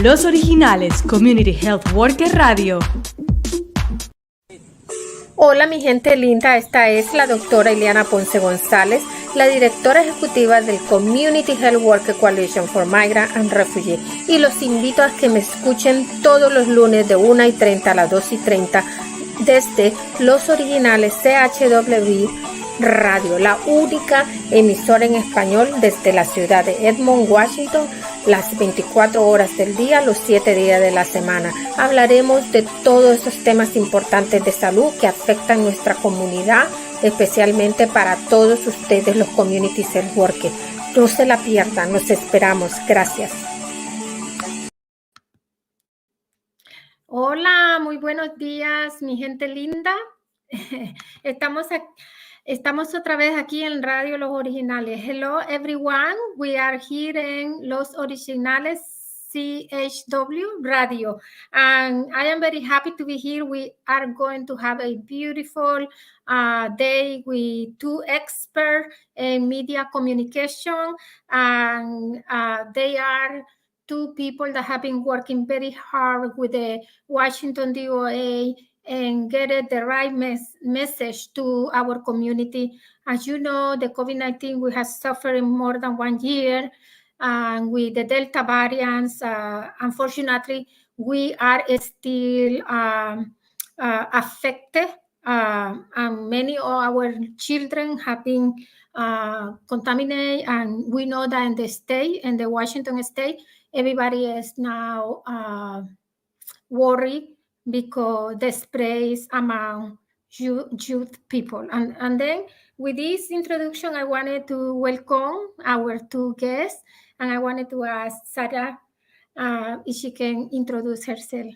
Los Originales Community Health Worker Radio. Hola mi gente linda, esta es la doctora Ileana Ponce González, la directora ejecutiva del Community Health Worker Coalition for Migrant and Refugee, y los invito a que me escuchen todos los lunes de 1:30 a las 2:30 desde Los Originales CHWCMR Radio, la única emisora en español desde la ciudad de Edmond, Washington, las 24 horas del día, los 7 días de la semana. Hablaremos de todos esos temas importantes de salud que afectan nuestra comunidad, especialmente para todos ustedes los Community Health Workers. No se la pierdan, nos esperamos. Gracias. Hola, muy buenos días, mi gente linda. Estamos otra vez aquí en Radio Los Originales. Hello, everyone. We are here in Los Originales CHW Radio. And I am very happy to be here. We are going to have a beautiful day with two experts in media communication. And they are two people that have been working very hard with the Washington DOA and get the right message to our community. As you know, the COVID-19, we have suffered more than 1 year. And with the Delta variants, unfortunately, we are still affected. And many of our children have been contaminated. And we know that in the state, in the Washington state, everybody is now worried because the sprays among youth people. And then with this introduction, I wanted to welcome our two guests, and I wanted to ask Sarah if she can introduce herself.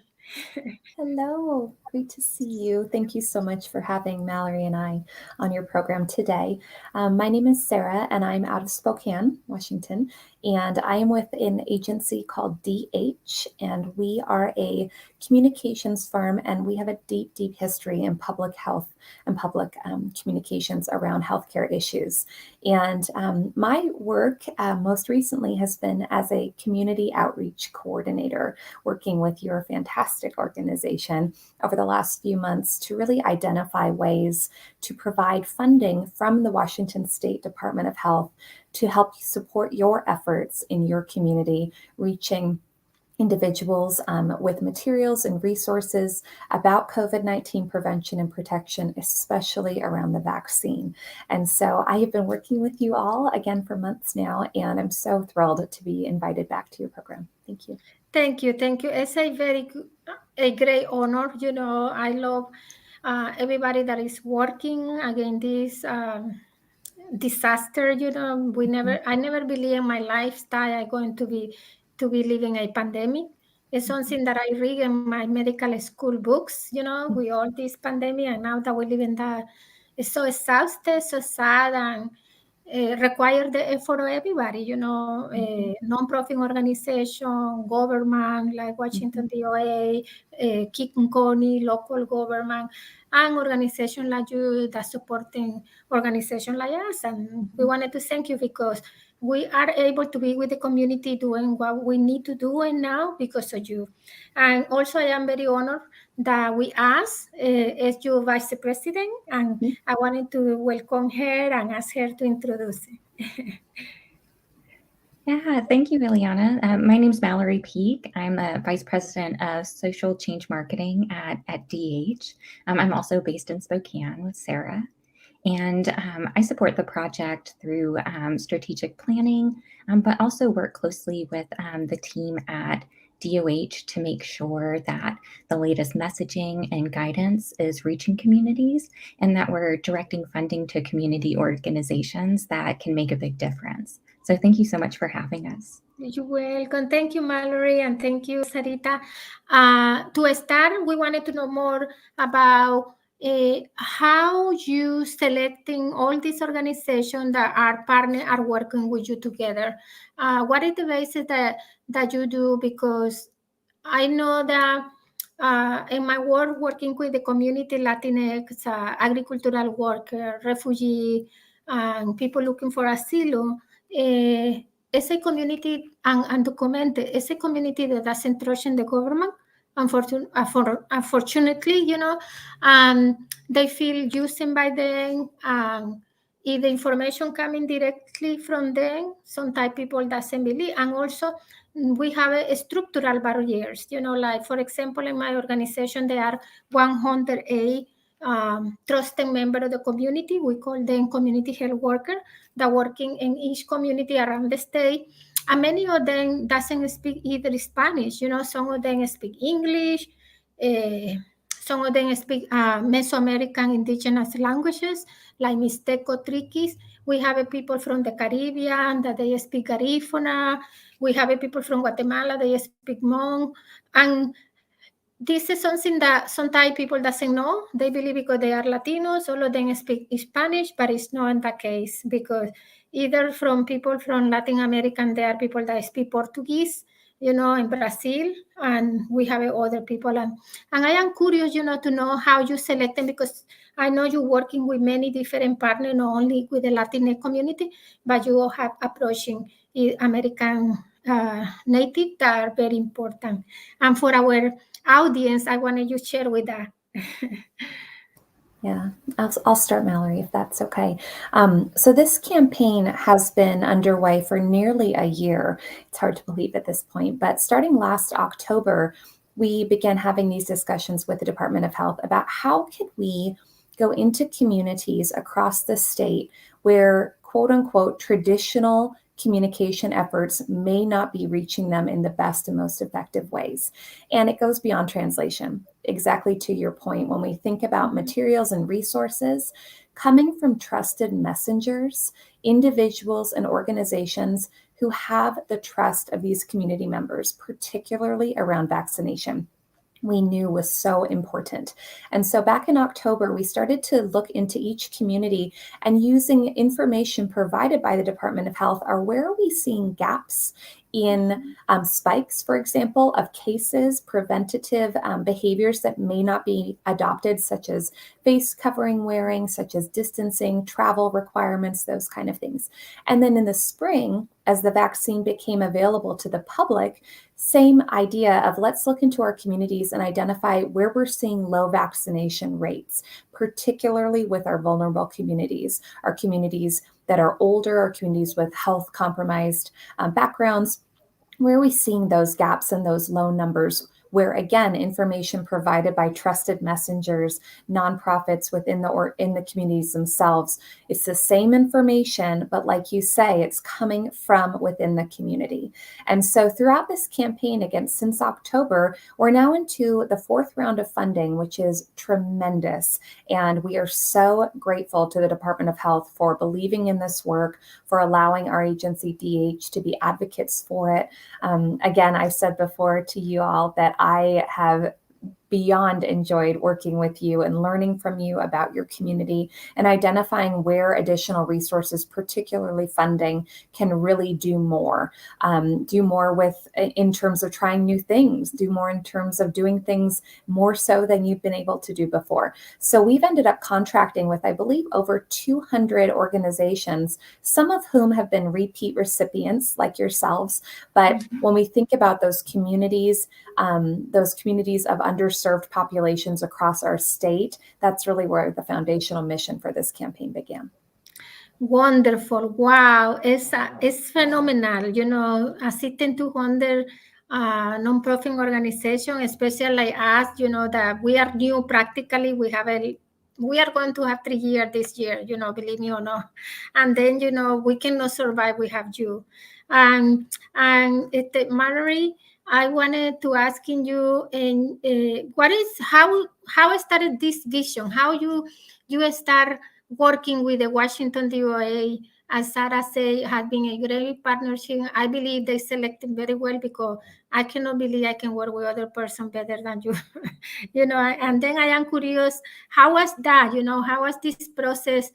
Hello, great to see you. Thank you so much for having Mallory and I on your program today. My name is Sarah, and I'm out of Spokane, Washington, and I am with an agency called DH, and we are a communications firm, and we have a deep, deep history in public health and public communications around healthcare issues. And my work most recently has been as a community outreach coordinator, working with your fantastic organization over the last few months to really identify ways to provide funding from the Washington State Department of Health to help support your efforts in your community, reaching individuals with materials and resources about COVID-19 prevention and protection, especially around the vaccine. And so I have been working with you all again for months now, and I'm so thrilled to be invited back to your program. Thank you. Thank you. Thank you. It's a great honor. You know, I love everybody that is working against this disaster. You know, I never believe in my lifestyle I'm going to be living a pandemic. It's something that I read in my medical school books, you know, with all this pandemic, and now that we live in that, it's so exhausted, so sad, and require the effort of everybody, you know, non-profit organization, government like Washington DOA, King County, local government, and organization like you that supporting organization like us. And we wanted to thank you because we are able to be with the community doing what we need to do and now because of you. And also I am very honored that we asked as your vice president, and I wanted to welcome her and ask her to introduce it. Yeah, thank you, Ileana. My name is Mallory Peak. I'm the Vice President of Social Change Marketing at DH. I'm also based in Spokane with Sarah. And I support the project through strategic planning, but also work closely with the team at DOH to make sure that the latest messaging and guidance is reaching communities and that we're directing funding to community organizations that can make a big difference. So thank you so much for having us. You're welcome. Thank you, Mallory, and thank you, Sarita. To start, we wanted to know more about how you selecting all these organizations that are working with you together. What is the basis that you do? Because I know that in my work working with the community, Latinx, agricultural worker, refugee, and people looking for asylum, it's a community undocumented. It's a community that doesn't trust in the government. Unfortunately, they feel used by them. If the information coming directly from them, sometimes people doesn't believe. And also, we have a structural barriers. Like for example, in my organization, there are 108 trusted member of the community. We call them community health worker that working in each community around the state. And many of them doesn't speak either Spanish. Some of them speak English. Some of them speak Mesoamerican indigenous languages like Mixteco, Triquis. We have people from the Caribbean that they speak Garifuna. We have people from Guatemala, they speak Hmong. And this is something that sometimes people doesn't know. They believe because they are Latinos, all of them speak Spanish, but it's not the case because either from people from Latin America, there are people that speak Portuguese, in Brazil, and we have other people. And I am curious, to know how you select them because I know you're working with many different partners, not only with the Latinx community, but you all have approaching American native that are very important. And for our audience, I wanted you to share with that. Yeah, I'll start, Mallory, if that's okay. So this campaign has been underway for nearly a year. It's hard to believe at this point, but starting last October, we began having these discussions with the Department of Health about how could we go into communities across the state where, quote unquote, traditional communication efforts may not be reaching them in the best and most effective ways. And it goes beyond translation. Exactly to your point, when we think about materials and resources coming from trusted messengers, individuals and organizations who have the trust of these community members, particularly around vaccination, we knew was so important. And so back in October, we started to look into each community and using information provided by the Department of Health are where are we seeing gaps in spikes, for example, of cases, preventative behaviors that may not be adopted, such as face covering wearing, such as distancing, travel requirements, those kind of things. And then in the spring, as the vaccine became available to the public, same idea of let's look into our communities and identify where we're seeing low vaccination rates, particularly with our vulnerable communities, our communities that are older, our communities with health compromised backgrounds. Where are we seeing those gaps and those low numbers where, again, information provided by trusted messengers, nonprofits within the communities themselves, it's the same information, but like you say, it's coming from within the community. And so throughout this campaign, again, since October, we're now into the fourth round of funding, which is tremendous. And we are so grateful to the Department of Health for believing in this work, for allowing our agency DH to be advocates for it. Again, I've said before to you all that I have beyond enjoyed working with you and learning from you about your community and identifying where additional resources, particularly funding, can really do more with in terms of trying new things, do more in terms of doing things more so than you've been able to do before. So we've ended up contracting with, I believe, over 200 organizations, some of whom have been repeat recipients like yourselves. But when we think about those communities of underserved populations across our state, that's really where the foundational mission for this campaign began. Wonderful. Wow. It's phenomenal. Assisting 200 nonprofit organization, especially like us, that we are new practically. We are going to have 3 years this year, believe me or not. And then, we cannot survive. We have you. And Mallory, I wanted to asking you, how started this vision? How you start working with the Washington DOA, as Sarah said, has been a great partnership. I believe they selected very well because I cannot believe I can work with other person better than you. And then I am curious, how was that? How was this process?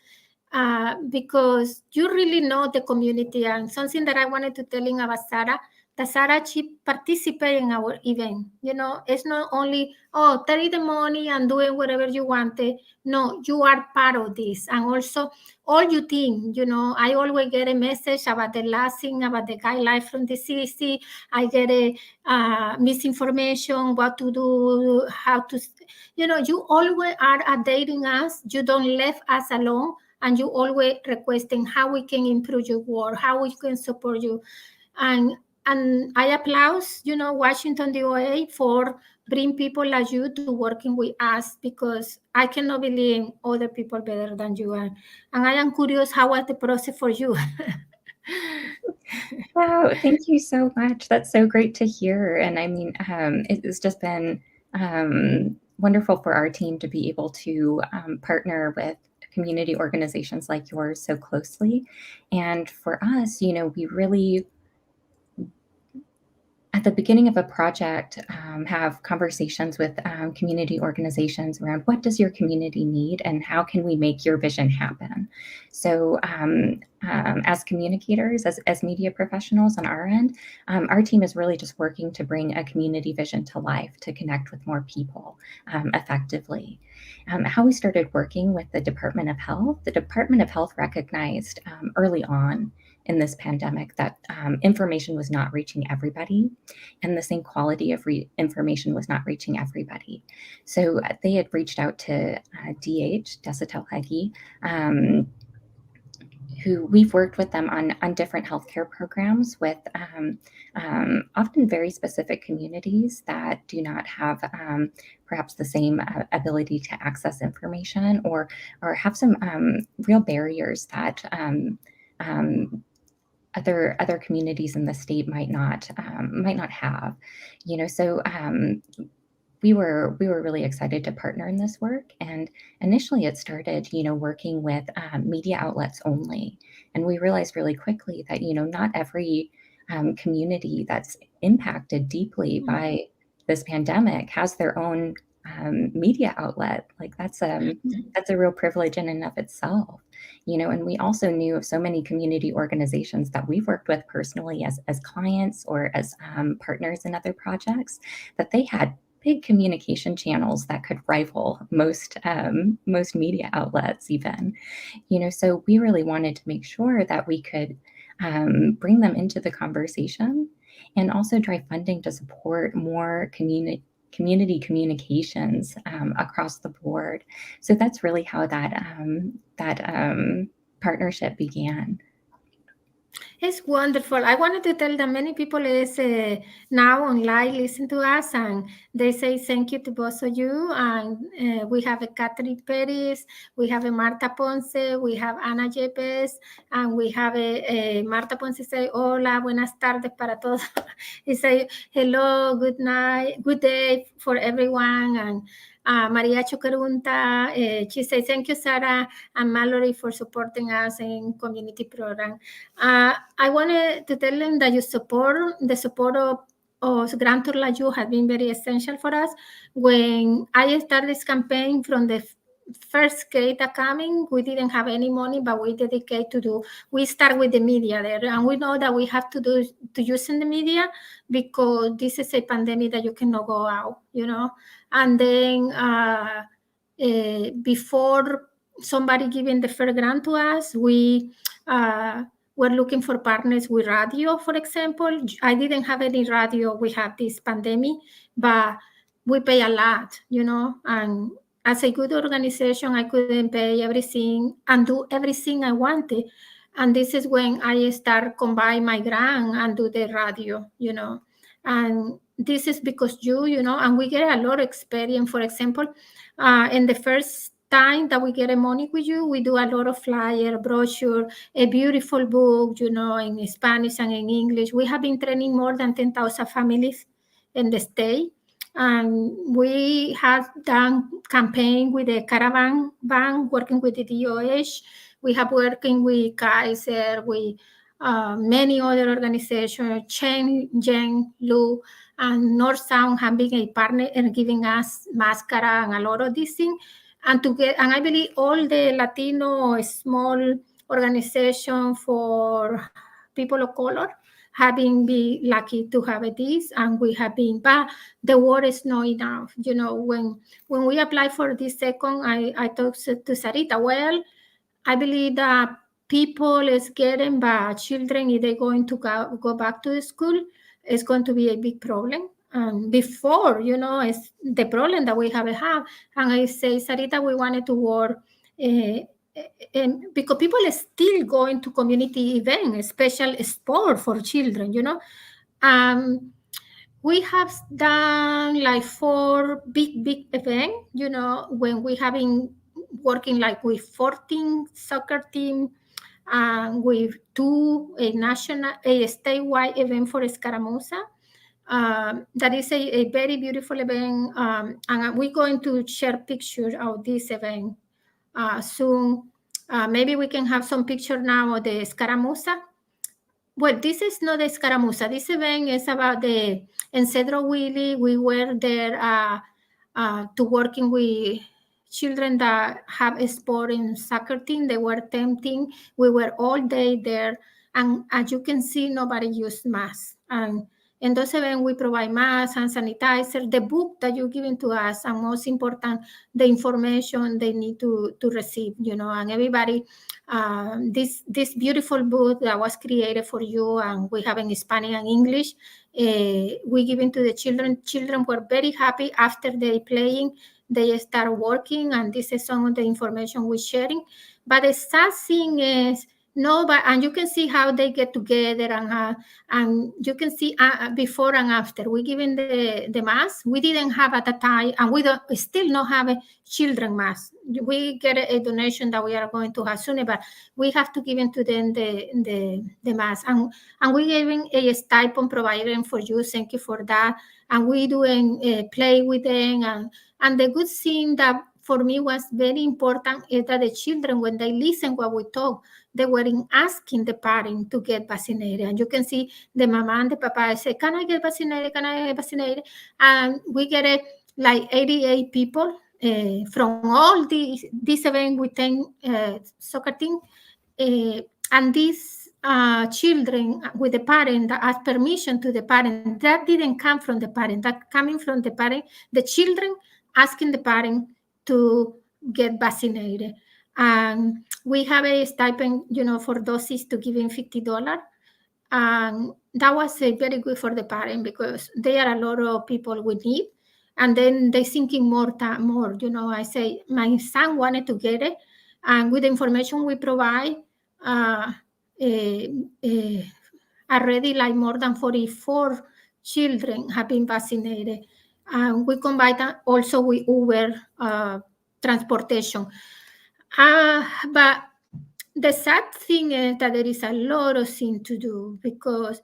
Because you really know the community, and something that I wanted to tell you about Sarah, that Sarah, she participated in our event. It's not only, take the money and doing whatever you wanted. No, you are part of this. And also all your team, I always get a message about the last thing, about the guidelines from the CDC. I get a misinformation, what to do, how to, you always are updating us. You don't leave us alone. And you always requesting how we can improve your work, how we can support you. And I applaud, Washington DOA for bring people like you to working with us, because I cannot believe other people better than you are. And I am curious, how was the process for you? Wow, thank you so much. That's so great to hear. And I mean, it's just been wonderful for our team to be able to partner with community organizations like yours so closely. And for us, we really, at the beginning of a project, have conversations with community organizations around what does your community need and how can we make your vision happen. So as communicators, as media professionals on our end, our team is really just working to bring a community vision to life, to connect with more people effectively. How we started working with the Department of Health recognized early on in this pandemic that information was not reaching everybody, and the same quality of information was not reaching everybody. So they had reached out to DH, Desatel Hegi, who we've worked with them on different healthcare programs with often very specific communities that do not have perhaps the same ability to access information, or have some real barriers that other communities in the state might not have, So we were really excited to partner in this work, and initially it started, working with media outlets only, and we realized really quickly that not every community that's impacted deeply by this pandemic has their own media outlet. Like that's a real privilege in and of itself. And we also knew of so many community organizations that we've worked with personally as clients or as partners in other projects, that they had big communication channels that could rival most media outlets even. So we really wanted to make sure that we could bring them into the conversation and also drive funding to support more community communications across the board. So that's really how that partnership began. It's wonderful. I wanted to tell that many people is now online listen to us, and they say thank you to both of you. And we have a Catherine Perez, we have a Marta Ponce, we have Ana Yepes, and we have a Marta Ponce say hola, buenas tardes para todos. He say hello, good night, good day for everyone. And Maria Chocarunta, she says, thank you, Sarah and Mallory, for supporting us in community program. I wanted to tell them that the support of grantors like you has been very essential for us. When I started this campaign from the first grade coming, we didn't have any money, but we dedicate we start with the media there, and we know that we have to use in the media because this is a pandemic that you cannot go out, and then before somebody giving the first grant to us, we were looking for partners with radio, for example. I didn't have any radio. We have this pandemic, but we pay a lot, and as a good organization, I couldn't pay everything and do everything I wanted. And this is when I start combine my grant and do the radio, And this is because and we get a lot of experience. For example, in the first time that we get money with you, we do a lot of flyer, brochure, a beautiful book, in Spanish and in English. We have been training more than 10,000 families in the state. And we have done campaign with the Caravan Bank, working with the DOH. We have working with Kaiser, with many other organizations, Chen, Jen, Lu, and North Sound have been a partner in giving us mascara and a lot of these things. And I believe all the Latino small organization for people of color having been lucky to have this, and we have been, but the word is not enough. When we apply for this second, I talked to Sarita. Well, I believe that people is getting, but children, if they're going to go back to the school, it's going to be a big problem. Before, it's the problem that we have had. And I say, Sarita, we wanted to work, and because people are still going to community events, special sport for children, we have done like 4 big events, when we have been working like with 14 soccer team, with 2 a statewide event for Escaramuza. That is a very beautiful event, and we're going to share pictures of this event soon. Maybe we can have some picture now of the Escaramuza. Well, this is not the Escaramuza. This event is about the in Cedro Willy. We were there to working with children that have a sport in soccer team. They were tempting. We were all day there. And as you can see, nobody used masks. And in those events, we provide masks and sanitizer, the book that you're giving to us, and most important, the information they need to receive, and everybody, this beautiful book that was created for you, and we have in Spanish and English, we give it to the children. Children were very happy after they playing. They start working, and this is some of the information we're sharing. But the sad thing is, and you can see how they get together, and you can see before and after. We given the mask. We didn't have at the time, and we still not have a children mask. We get a donation that we are going to have soon, but we have to give to them the mask. And we giving a stipend providing for you. Thank you for that. And we doing play with them, and the good thing that for me was very important is that the children, when they listen what we talk, they were asking the parent to get vaccinated. And you can see the mama and the papa say, can I get vaccinated? Can I get vaccinated? And we get like 88 people from all this event with 10 soccer team. And these children with the parent that asked permission to the parent, that didn't come from the parent, that coming from the parent, the children asking the parent to get vaccinated. And we have a stipend, for doses to give him $50. And that was very good for the parent, because there are a lot of people we need. And then they thinking more. I say, my son wanted to get it. And with the information we provide, already like more than 44 children have been vaccinated. And we combine that also with Uber transportation. But the sad thing is that there is a lot of things to do, because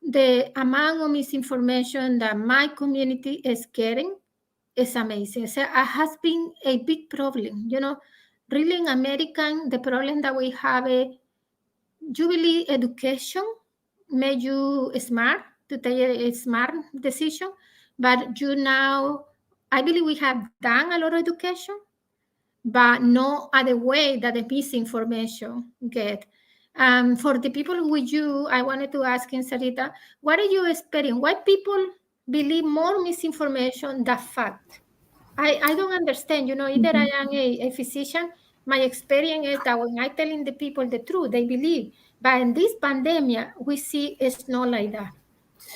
the amount of misinformation that my community is getting is amazing. So it has been a big problem. Really in American, the problem that we have is usually education made you smart to take a smart decision. But I believe we have done a lot of education, but not at the way that the misinformation get. For the people with you, I wanted to ask in Sarita, what are you experiencing? Why people believe more misinformation than fact? I don't understand. Either I am a physician, my experience is that when I telling the people the truth, they believe. But in this pandemic, we see it's not like that.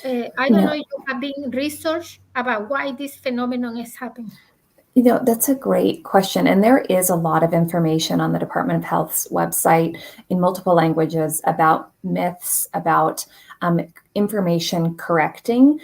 I don't know if you have been research about why this phenomenon is happening. That's a great question. And there is a lot of information on the Department of Health's website in multiple languages about myths, about information correcting,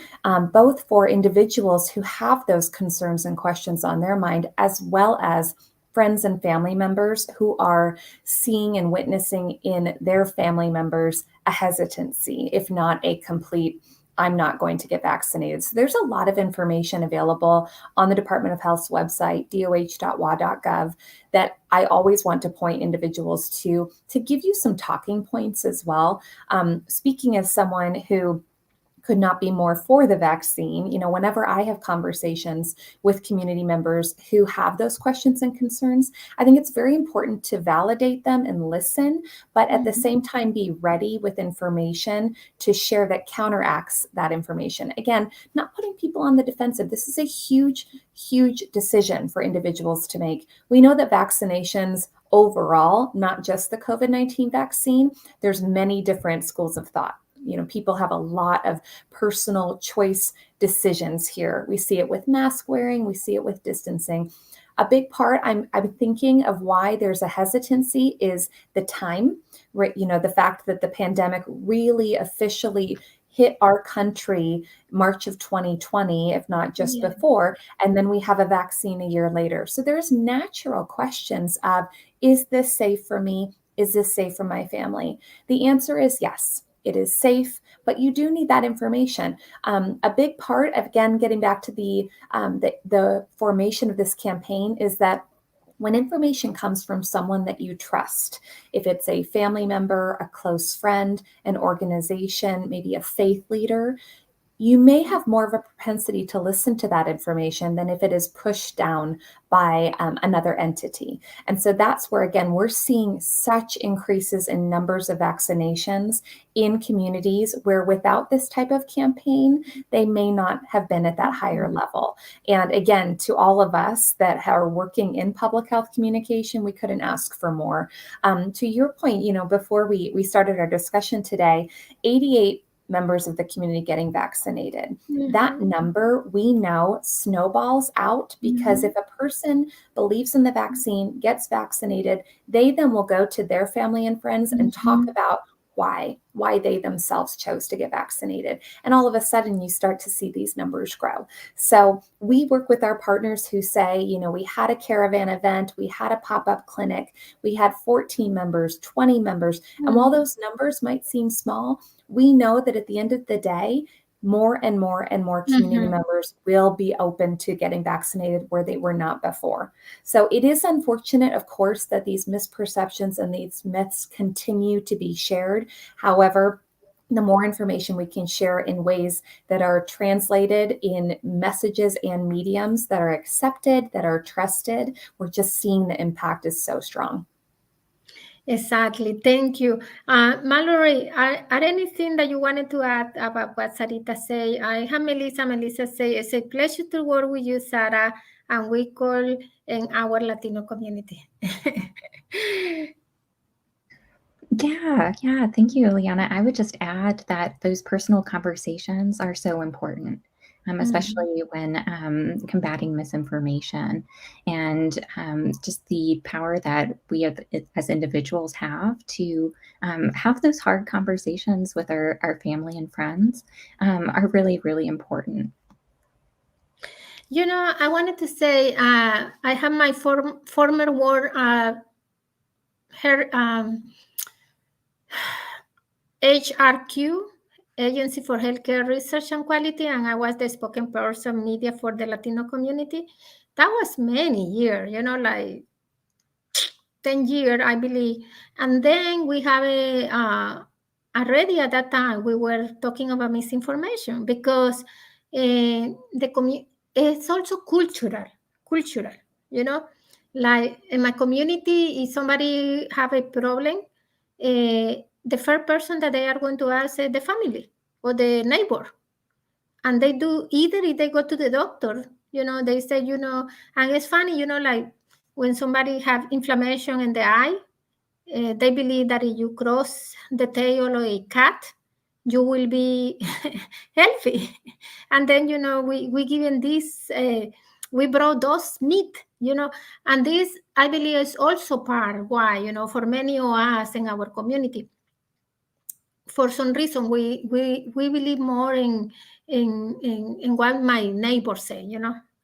both for individuals who have those concerns and questions on their mind, as well as friends and family members who are seeing and witnessing in their family members a hesitancy, if not a complete I'm not going to get vaccinated. So there's a lot of information available on the Department of Health's website, doh.wa.gov, that I always want to point individuals to give you some talking points as well. Speaking as someone who could not be more for the vaccine. Whenever I have conversations with community members who have those questions and concerns, I think it's very important to validate them and listen, but at the same time be ready with information to share that counteracts that information. Again, not putting people on the defensive. This is a huge, huge decision for individuals to make. We know that vaccinations overall, not just the COVID-19 vaccine, there's many different schools of thought. People have a lot of personal choice decisions here. We see it with mask wearing, we see it with distancing. A big part I'm thinking of why there's a hesitancy is the time, right? The fact that the pandemic really officially hit our country March of 2020, if not just before, and then we have a vaccine a year later. So there's natural questions of, is this safe for me? Is this safe for my family? The answer is yes, it is safe, but you do need that information. A big part of, again, getting back to the formation of this campaign is that when information comes from someone that you trust, if it's a family member, a close friend, an organization, maybe a faith leader, you may have more of a propensity to listen to that information than if it is pushed down by another entity. And so that's where, again, we're seeing such increases in numbers of vaccinations in communities where without this type of campaign, they may not have been at that higher level. And again, to all of us that are working in public health communication, we couldn't ask for more. To your point, before we started our discussion today, 88 members of the community getting vaccinated. That number, we know, snowballs out because if a person believes in the vaccine, gets vaccinated, they then will go to their family and friends and talk about why they themselves chose to get vaccinated. And all of a sudden you start to see these numbers grow. So we work with our partners who say, we had a caravan event, we had a pop-up clinic, we had 14 members, 20 members. And while those numbers might seem small, we know that at the end of the day, more and more and more community members will be open to getting vaccinated where they were not before. So it is unfortunate, of course, that these misperceptions and these myths continue to be shared. However, the more information we can share in ways that are translated in messages and mediums that are accepted, that are trusted, we're just seeing the impact is so strong. Exactly. Thank you. Mallory, are anything that you wanted to add about what Sarita say? I have Melissa. Melissa say, it's a pleasure to work with you, Sarah, and we call in our Latino community. Yeah. Thank you, Liana. I would just add that those personal conversations are so important, especially when combating misinformation, and just the power that we as individuals have to have those hard conversations with our family and friends are really, really important. I wanted to say, I have my former work, HRQ, Agency for Healthcare Research and Quality, and I was the spoken person media for the Latino community. That was many years, like 10 years, I believe. And then we have already at that time, we were talking about misinformation because it's also cultural, like in my community, if somebody have a problem, the first person that they are going to ask is the family or the neighbor. And they do, either if they go to the doctor, they say, and it's funny, like when somebody have inflammation in the eye, they believe that if you cross the tail of a cat, you will be healthy. And then, we given this, we brought those myths, and this, I believe, is also part why, for many of us in our community, for some reason, we believe more in what my neighbors say,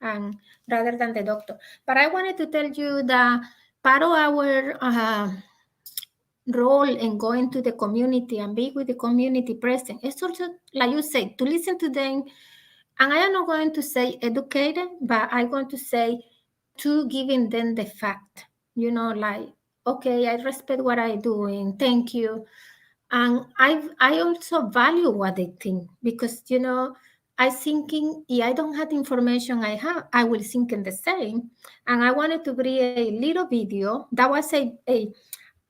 and rather than the doctor. But I wanted to tell you that part of our role in going to the community and be with the community present is also, like you say, to listen to them. And I am not going to say educated, but I'm going to say to giving them the fact, like, okay, I respect what I'm doing. Thank you. And I also value what they think, because, I thinking, if I don't have the information I have, I will think in the same. And I wanted to bring a little video. That was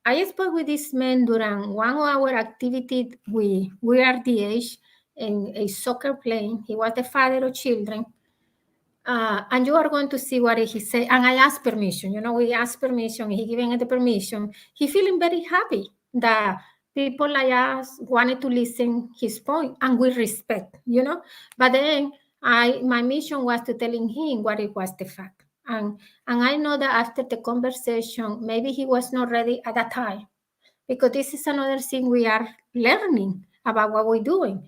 I spoke with this man during 1 hour activity. We are the age in a soccer playing. He was the father of children. And you are going to see what he said. And I asked permission. We asked permission. He giving the permission. He feeling very happy that people like us wanted to listen his point, and we respect. But then my mission was to telling him what it was the fact. And I know that after the conversation, maybe he was not ready at that time, because this is another thing we are learning about what we're doing.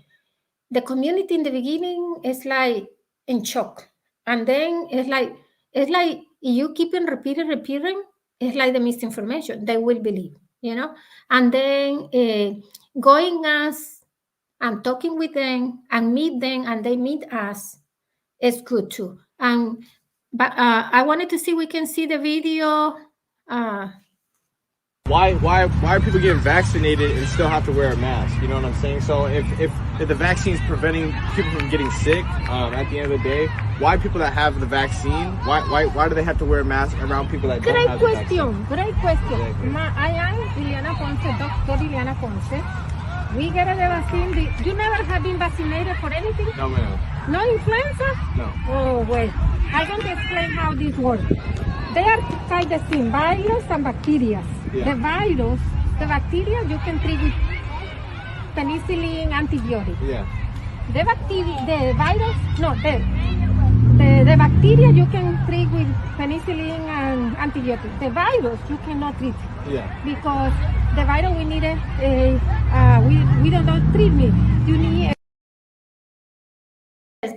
The community in the beginning is like in shock, and then it's like you keep on repeating, it's like the misinformation they will believe, and then going us and talking with them and meet them and they meet us is good too. But I wanted to see, we can see the video. Why are people getting vaccinated and still have to wear a mask? You know what I'm saying? So if the vaccine is preventing people from getting sick, at the end of the day, why people that have the vaccine, why do they have to wear a mask around people that don't have the vaccine? Great question. I am Liliana Ponce, Dr. Liliana Ponce. We get the vaccine. You never have been vaccinated for anything? No, ma'am. No influenza? No. Oh, wait. I'm going to explain how this works. They are kind of same, virus and bacteria. Yeah. The virus, the bacteria, you can treat with penicillin antibiotic. Yeah. The bacteria you can treat with penicillin and antibiotic. The virus you cannot treat. Yeah. Because the virus we need we don't know treatment. You need.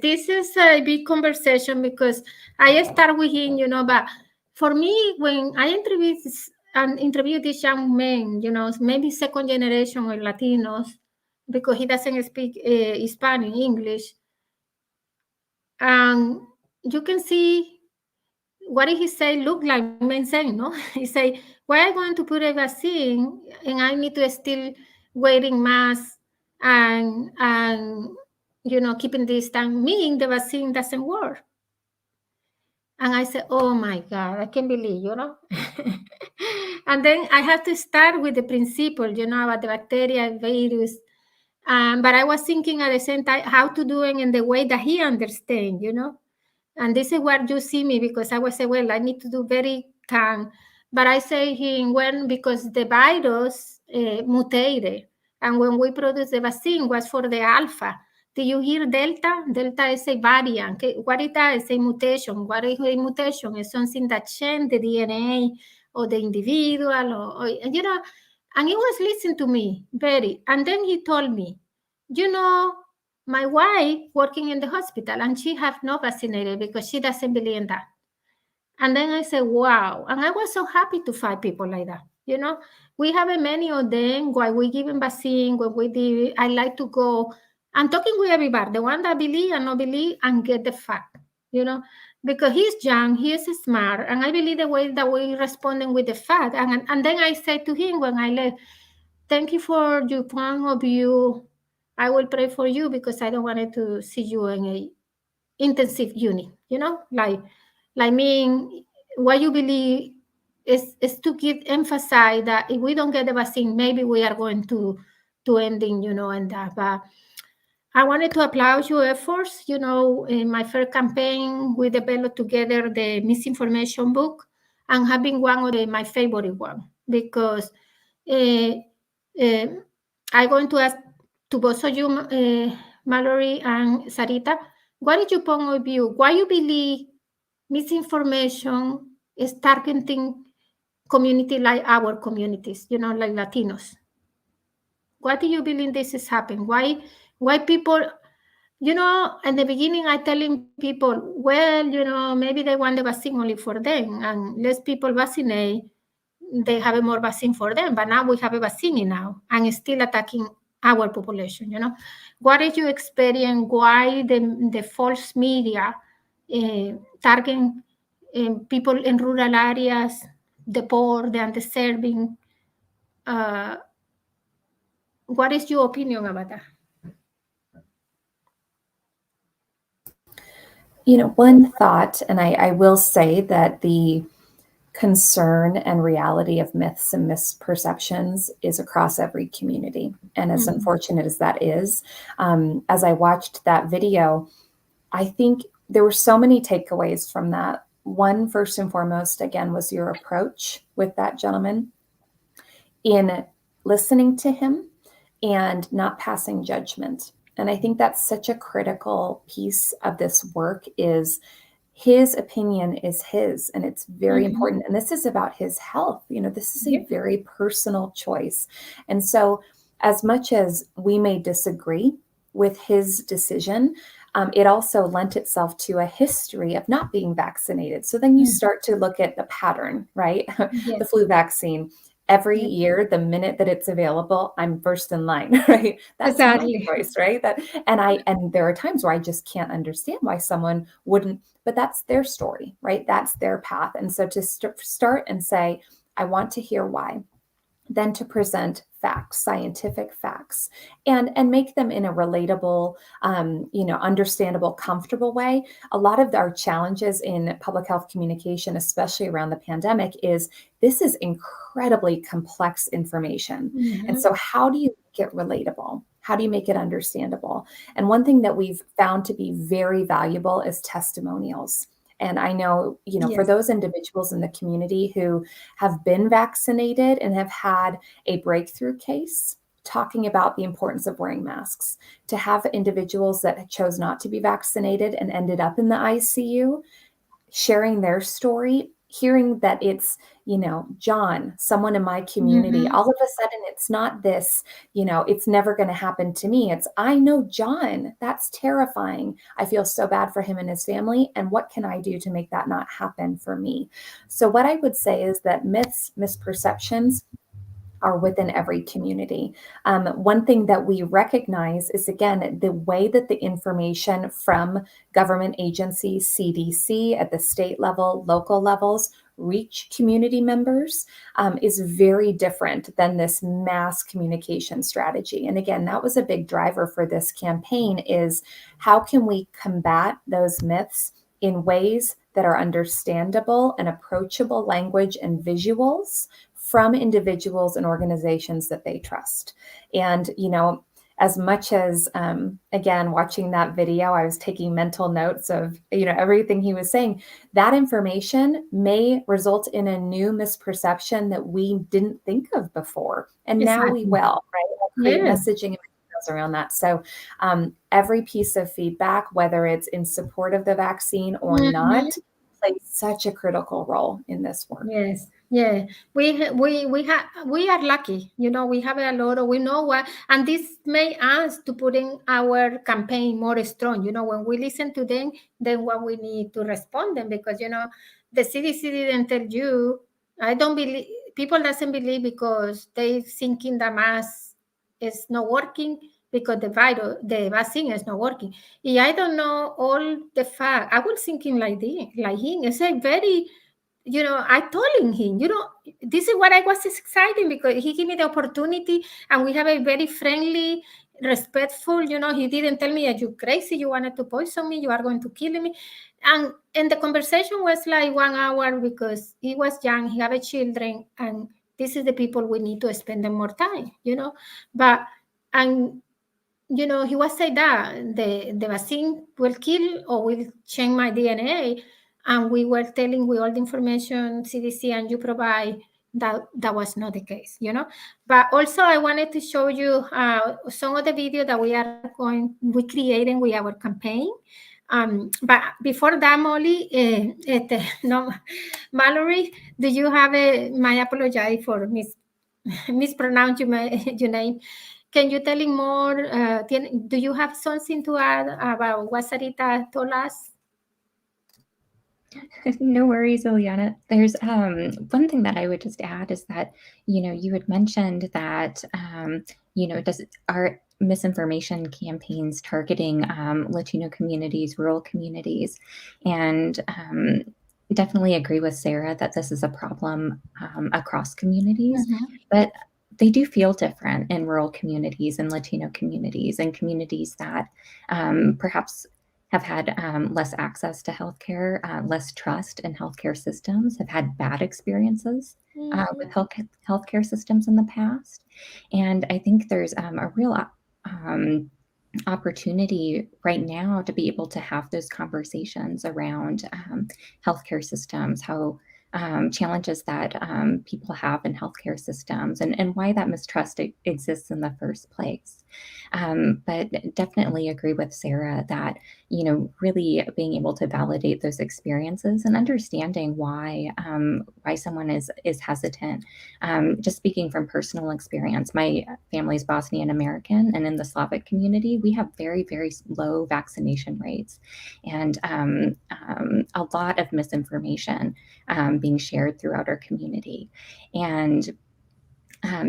This is a big conversation, because I start with him, but for me, when I interview this young man, maybe second generation or Latinos, because he doesn't speak Spanish, English, and you can see what did he say look like men saying, no? He say, why are I going to put a vaccine and I need to still wearing masks and keeping distance, meaning the vaccine doesn't work. And I said, oh my God, I can't believe, And then I have to start with the principle, about the bacteria, virus. But I was thinking at the same time how to do it in the way that he understands, And this is where you see me, because I was saying, well, I need to do very calm. But I say him because the virus mutated. And when we produce the vaccine was for the alpha. Do you hear Delta? Delta is a variant. Okay? What is that? It's a mutation. What is a mutation? It's something that changes the DNA of the individual. Or, and he was listening to me very. And then he told me, my wife working in the hospital, and she have not vaccinated because she doesn't believe in that. And then I said, wow. And I was so happy to find people like that. We have many of them. While we give them vaccine, when we do, I like to go and talking with everybody, the one that believe and not believe, and get the fact, because he's young, he is smart, and I believe the way that we responding with the fact. And then I said to him when I left, thank you for your point of view. I will pray for you, because I don't want to see you in a intensive unit, like me, what you believe is to emphasize that if we don't get the vaccine, maybe we are going to ending, and that. But I wanted to applaud your efforts. In my first campaign, we developed together the misinformation book, and have been one of my favorite one, because I'm going to ask to both of you, Mallory and Sarita, what is your point of view? Why you believe misinformation is targeting community like our communities, like Latinos? What do you believe this is happening? Why people, in the beginning I telling people, well, maybe they want the vaccine only for them, and less people vaccinate, they have more vaccine for them. But now we have a vaccine now, and it's still attacking our population. What is your experience? Why the false media targeting people in rural areas, the poor, the underserving? what is your opinion about that? One thought, and I will say that the concern and reality of myths and misperceptions is across every community. And as unfortunate as that is, as I watched that video, I think there were so many takeaways from that. One, first and foremost, again, was your approach with that gentleman in listening to him and not passing judgment. And I think that's such a critical piece of this work is his opinion is his, and it's very important. And this is about his health. This is a very personal choice. And so as much as we may disagree with his decision, it also lent itself to a history of not being vaccinated. So then you start to look at the pattern, right? The flu vaccine. Every year, the minute that it's available, I'm first in line, right? That's my choice, right? And there are times where I just can't understand why someone wouldn't, but that's their story, right? That's their path. And so to start and say, I want to hear why, then to present facts, scientific facts, and make them in a relatable, understandable, comfortable way. A lot of our challenges in public health communication, especially around the pandemic, is this is incredibly complex information. And so how do you make it relatable? How do you make it understandable? And one thing that we've found to be very valuable is testimonials. And I know, for those individuals in the community who have been vaccinated and have had a breakthrough case, talking about the importance of wearing masks, to have individuals that chose not to be vaccinated and ended up in the ICU, sharing their story, hearing that it's, John, someone in my community, all of a sudden it's not this, it's never going to happen to me. It's, I know John, that's terrifying. I feel so bad for him and his family. And what can I do to make that not happen for me? So what I would say is that myths, misperceptions are within every community. One thing that we recognize is, again, the way that the information from government agencies, CDC at the state level, local levels, reach community members is very different than this mass communication strategy. And again, that was a big driver for this campaign is how can we combat those myths in ways that are understandable and approachable language and visuals from individuals and organizations that they trust. And, as much as, again, watching that video, I was taking mental notes of, everything he was saying. That information may result in a new misperception that we didn't think of before. And now we will, right? We'll create messaging and materials around that. So every piece of feedback, whether it's in support of the vaccine or not, plays such a critical role in this work. Yes. Yeah, we are lucky. We have a lot of, we know what, and this made us to put in our campaign more strong. When we listen to them, then what we need to respond them, because the CDC didn't tell you. I don't believe people doesn't believe because they thinking the mask is not working because the vaccine is not working. I don't know all the fact. I was thinking like him. It's a very I told him, this is what I was excited because he gave me the opportunity and we have a very friendly, respectful, he didn't tell me that you're crazy, you wanted to poison me, you are going to kill me. And the conversation was like 1 hour because he was young, he had children, and this is the people we need to spend more time, But, and he was saying that the vaccine will kill or will change my DNA. And we were telling with all the information CDC and you provide that was not the case, But also I wanted to show you some of the video that we creating with our campaign. But before that, Molly, no, Mallory, do you have my apologize for mispronounce your name. Can you tell him more? Do you have something to add about what Sarita told us? No worries, Ileana. There's one thing that I would just add is that, you had mentioned that, are misinformation campaigns targeting Latino communities, rural communities, and definitely agree with Sarah that this is a problem across communities. But they do feel different in rural communities and Latino communities and communities that perhaps have had less access to healthcare, less trust in healthcare systems, have had bad experiences with healthcare systems in the past. And I think there's a real opportunity right now to be able to have those conversations around healthcare systems, how challenges that people have in healthcare systems, and why that mistrust exists in the first place. But definitely agree with Sarah that, really being able to validate those experiences and understanding why someone is hesitant. Just speaking from personal experience, my family's Bosnian American, and in the Slavic community, we have very, very low vaccination rates, and a lot of misinformation being shared throughout our community. And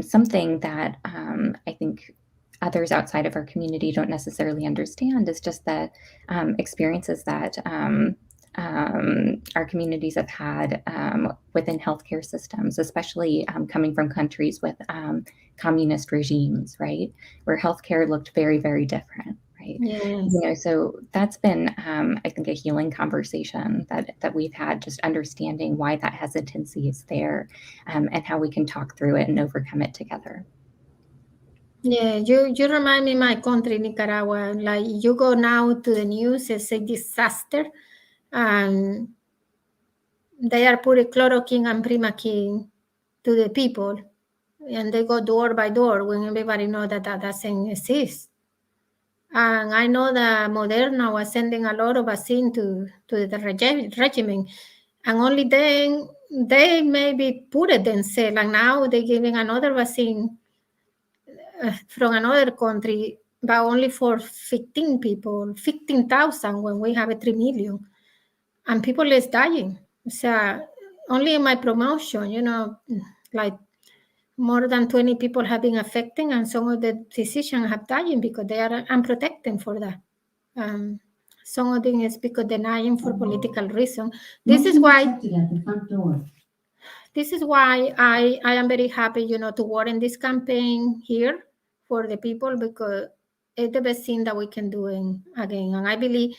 something that I think others outside of our community don't necessarily understand is just the experiences that our communities have had within healthcare systems, especially coming from countries with communist regimes, right? Where healthcare looked very, very different. Right. Yes. So that's been, I think, a healing conversation that we've had, just understanding why that hesitancy is there, and how we can talk through it and overcome it together. Yeah, you remind me my country, Nicaragua. Like, you go now to the news, it's a disaster, and they are putting chloroquine and primaquine to the people, and they go door by door when everybody knows that doesn't exist. And I know that Moderna was sending a lot of vaccine to the regimen, and only then they maybe put it themselves, and now they're giving another vaccine from another country, but only for 15 people, 15,000 when we have 3 million, and people is dying. So only in my promotion, like more than 20 people have been affected, and some of the physicians have died because they are unprotected for that. Some of them is because denying for political reason. This is why I am very happy, to work in this campaign here for the people, because it's the best thing that we can do again. And I believe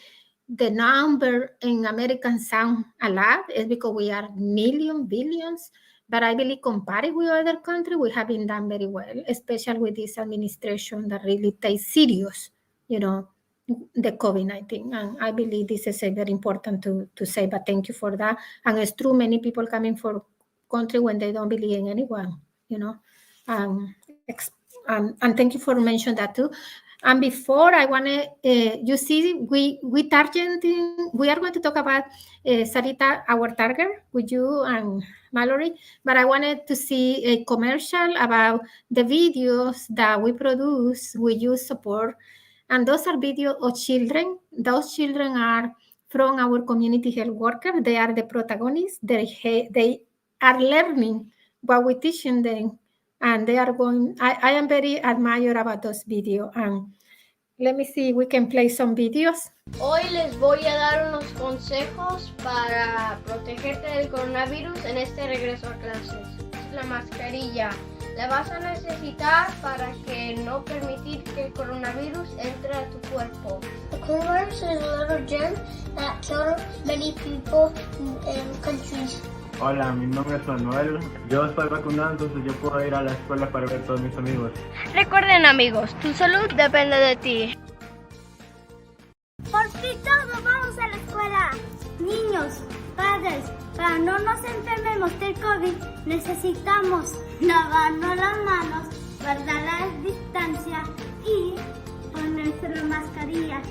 the number in American sound a lot is because we are billions, but I believe compared with other countries, we have been done very well, especially with this administration that really takes serious, the COVID-19. And I believe this is very important to say, but thank you for that. And it's true, many people coming for country when they don't believe in anyone, and thank you for mentioning that too. And before I want to, you see, we targeting, we are going to talk about Sarita, our target, with you and Mallory, but I wanted to see a commercial about the videos that we produce with your support. And those are videos of children. Those children are from our community health workers. They are the protagonists. They are learning what we're teaching them. And they are going, I am very admired about those videos. And let me see, we can play some videos. Hoy les voy a dar unos consejos para protegerte del coronavirus en este regreso a clases. La mascarilla la vas a necesitar para que no permitir que el coronavirus entre a tu cuerpo. The coronavirus is a little germ that killed many people in countries. Hola, mi nombre es Manuel. Yo estoy vacunado, entonces yo puedo ir a la escuela para ver a todos mis amigos. Recuerden, amigos, tu salud depende de ti. Por fin todos vamos a la escuela. Niños, padres, para no nos enfermemos del COVID, necesitamos lavarnos las manos, guardar la distancia y ponerse la mascarilla.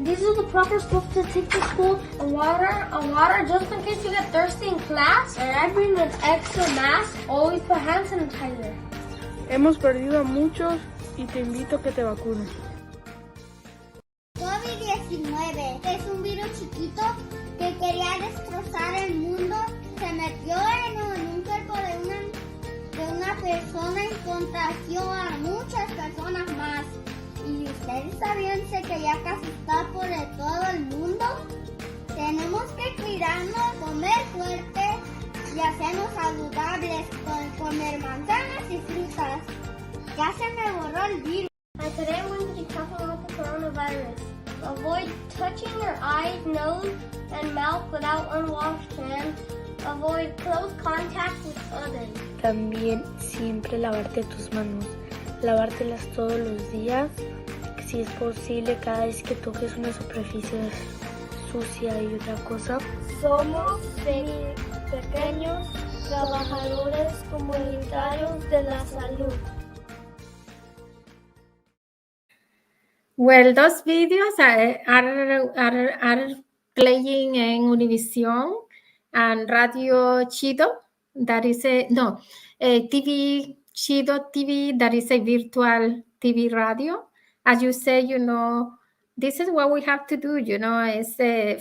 These are the proper stuff to take to school, and water just in case you get thirsty in class. And I bring an extra mask. Always put hand sanitizer. Hemos perdido a muchos y te invito a que te vacunes. COVID-19 es un virus chiquito que quería destrozar el mundo. Se metió en un cuerpo de una persona y contagió a muchas personas más. ¿Y ustedes sabían que ya casi está por todo el mundo? Tenemos que cuidarnos, comer fuerte y hacernos saludables, comer manzanas y frutas. coronavirus. Today I'm going to be talking about the coronavirus. Avoid touching your eyes, nose, and mouth without unwashed hands. Avoid close contact with others. También siempre lavarte tus manos, lavártelas todos los días, si es posible cada vez que toques una superficie sucia y otra cosa. Somos pequeños trabajadores comunitarios de la salud. Well, those videos are playing in Univision and Radio Chido. That is a TV Chido TV. That is a virtual TV radio. As you say, this is what we have to do. Is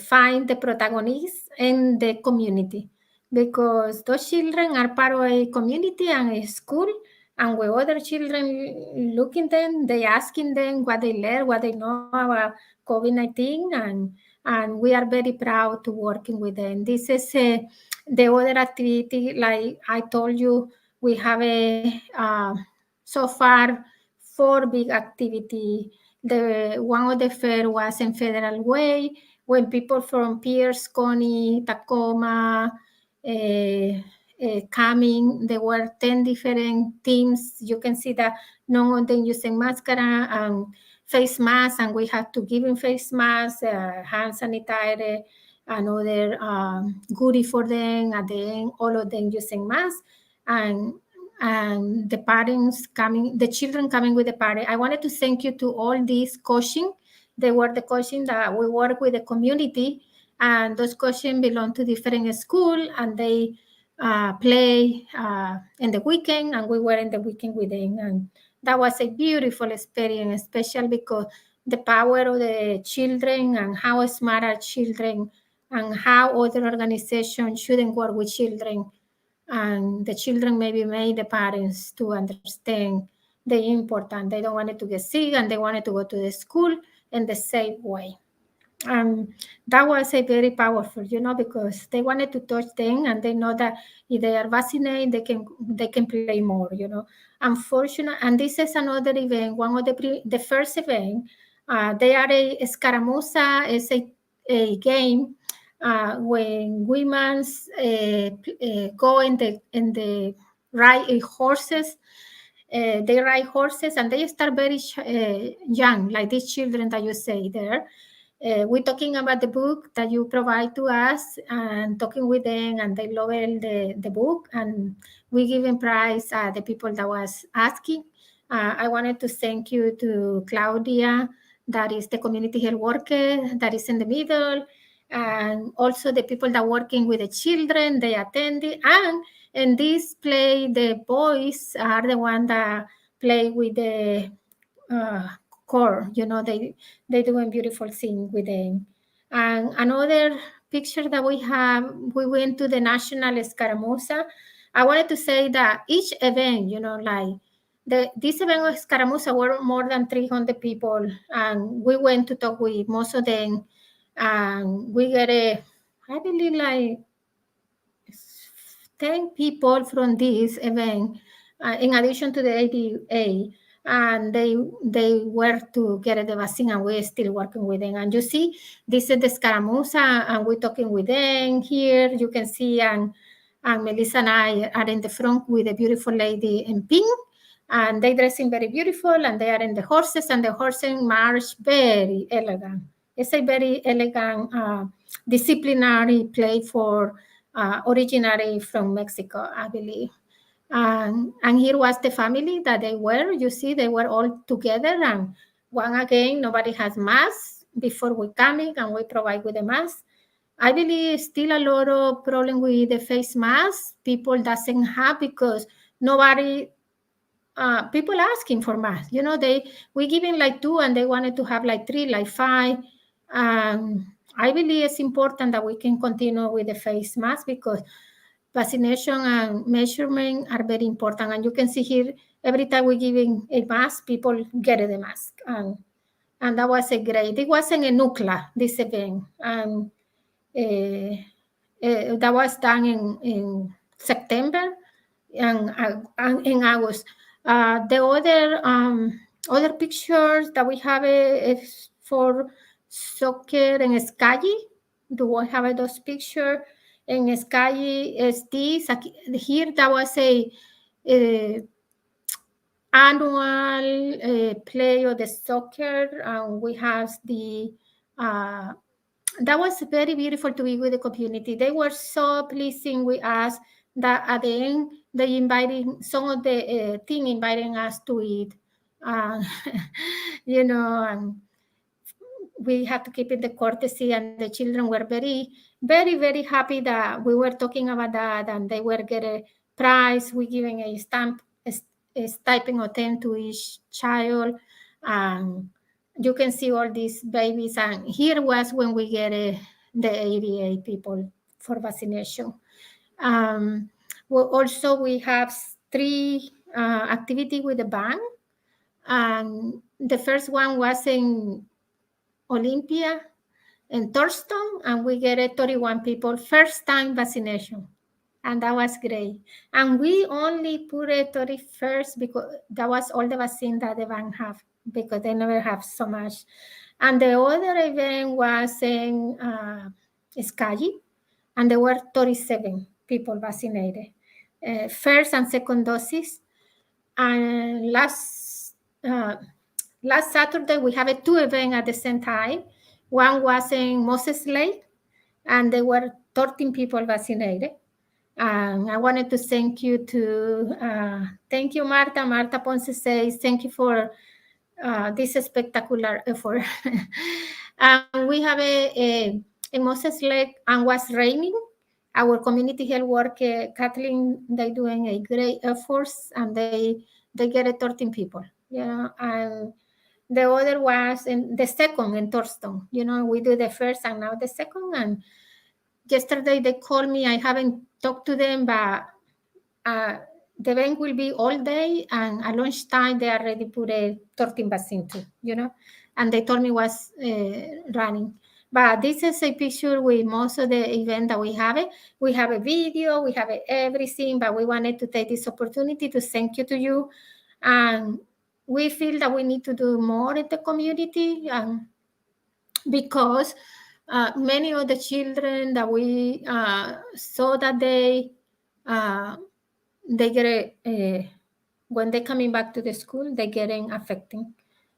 find the protagonists in the community, because those children are part of a community and a school. And when other children looking them, they asking them what they learn, what they know about COVID-19, and we are very proud to working with them. This is the other activity. Like I told you, we have so far 4 big activity. The one of the fair was in Federal Way, when people from Pierce, Coney, Tacoma, coming. There were 10 different teams. You can see that none of them using mascara and face masks, and we have to give them face masks, hand sanitizer, another goodie for them. At the end, all of them using masks, and the parents coming, the children coming with the parent. I wanted to thank you to all these coaching. They were the coaching that we work with the community, and those coaching belong to different schools, and they play in the weekend, and we were in the weekend with them, and that was a beautiful experience, especially because the power of the children and how smart are children and how other organizations shouldn't work with children, and the children maybe made the parents to understand the importance. They don't want it to get sick, and they wanted to go to the school in the same way. That was a very powerful, because they wanted to touch them, and they know that if they are vaccinated, they can play more, Unfortunately, and this is another event, one of the first event. They are a escaramuza, is a game when women go in the ride horses. They ride horses, and they start very young, like these children that you say there. We're talking about the book that you provide to us, and talking with them, and they love the book, and we giving prize the people that was asking. I wanted to thank you to Claudia, that is the community health worker that is in the middle, and also the people that working with the children, they attended, and in this play, the boys are the one that play with the core. They doing beautiful thing with them. And another picture that we have, we went to the National Escaramuza. I wanted to say that each event, like this event of Escaramuza were more than 300 people, and we went to talk with most of them, and we get I believe like 10 people from this event, in addition to the ADA, and they were to get the vaccine, and we're still working with them. And you see, this is the Scaramuza, and we're talking with them here. You can see, and Melissa and I are in the front with a beautiful lady in pink, and they dressing very beautiful, and they are in the horses, and the horses march very elegant. It's a very elegant, disciplinary play for originally from Mexico, I believe. And here was the family that they were. You see, they were all together. And one again, nobody has masks before we coming, and we provide with the mask. I believe still a lot of problem with the face mask. People doesn't have, because nobody. People asking for masks. We giving like 2, and they wanted to have like 3, like 5. I believe it's important that we can continue with the face mask, because vaccination and measurement are very important. And you can see here, every time we're giving a mask, people get the mask. And that was it wasn't a nuclear, this event. And that was done in September and in August. The other Other pictures that we have is for soccer and skiing. Do I have those pictures? And skiing is this. Here that was a annual play of the soccer, and we have the that was very beautiful to be with the community. They were so pleasing with us that at the end they invited some of the team inviting us to eat, uh, and we had to keep it the courtesy, and the children were very, very, very happy that we were talking about that, and they were getting a prize. We giving a stamp, a stipend of 10 to each child. You can see all these babies, and here was when we get the 88 people for vaccination. Well, also we have 3 activity with the band, and the first one was in Olympia in Thurston, and we get 31 people first time vaccination, and that was great. And we only put it 31st because that was all the vaccine that the bank have, because they never have so much. And the other event was in Skye, and there were 37 people vaccinated, first and second doses. And last Saturday we have 2 events at the same time. One was in Moses Lake, and there were 13 people vaccinated. And I wanted to thank you thank you, Marta. Marta Ponce says, thank you for this spectacular effort. And we have in Moses Lake, and was raining. Our community health worker, Kathleen, they doing a great efforts, and they get 13 people, and the other was in the second in Thurston. We do the first and now the second. And yesterday they called me. I haven't talked to them, but the event will be all day, and at lunchtime they already put a 13 vaccine too, and they told me was running. But this is a picture with most of the event that we have. We have a video, we have everything, but we wanted to take this opportunity to thank you to you. And we feel that we need to do more in the community, because many of the children that we saw that they get when they're coming back to the school, they're getting affected.